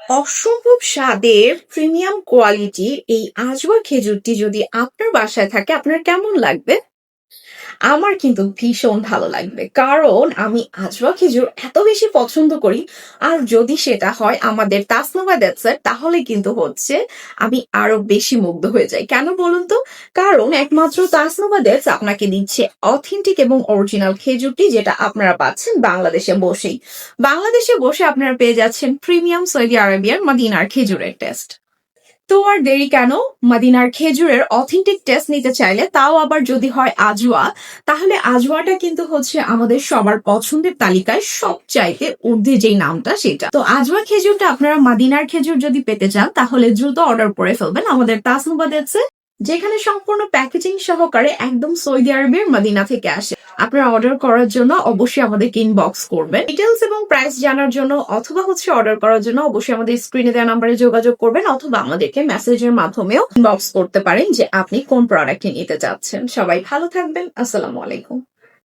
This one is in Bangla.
অসম্ভব স্বাদের প্রিমিয়াম কোয়ালিটির এই আজওয়া খেজুরটি যদি আপনার বাসায় থাকে আপনার কেমন লাগবে? আমার কিন্তু ভীষণ ভালো লাগবে। কারণ আমি আজওয়া খেজুর এত বেশি পছন্দ করি। আর যদি সেটা হয় আমাদের তাসনুভা ডেটসের তাহলে কিন্তু হচ্ছে আমি আরো বেশি মুগ্ধ হয়ে যাই। কেন বলুন তো? কারণ একমাত্র তাসনুভা ডেটস আপনাকে দিচ্ছে অথেন্টিক এবং অরিজিনাল খেজুরটি যেটা আপনারা পাচ্ছেন বাংলাদেশে বসেই। বাংলাদেশে বসে আপনারা পেয়ে যাচ্ছেন প্রিমিয়াম সৌদি আরবিয়ান মদিনার খেজুরের টেস্ট। তো আর দেরি কেন? মদিনার খেজুরের অথেন্টিক টেস্ট নিতে চাইলে তাও আবার যদি হয় আজওয়া, তাহলে আজওয়াটা কিন্তু হচ্ছে আমাদের সবার পছন্দের তালিকায় সবচাইতে ঊর্ধ্বে যেই নামটা সেটা। তো আজওয়া খেজুরটা আপনারা মদিনার খেজুর যদি পেতে চান তাহলে দ্রুত অর্ডার করে ফেলবেন আমাদের তাসনুভা ডেটসে, যেখানে সম্পূর্ণ প্যাকেজিং সহকারে একদম সৌদি আরবের মদিনা থেকে আসে। আপনারা অর্ডার করার জন্য অবশ্যই আমাদেরকে ইনবক্স করবেন। ডিটেলস এবং প্রাইস জানার জন্য অথবা হচ্ছে অর্ডার করার জন্য অবশ্যই আমাদের স্ক্রিনে দেওয়া নাম্বারে যোগাযোগ করবেন অথবা আমাদেরকে মেসেজের মাধ্যমেও ইনবক্স করতে পারেন যে আপনি কোন প্রোডাক্টটি নিতে চাচ্ছেন। সবাই ভালো থাকবেন। আসসালামু আলাইকুম।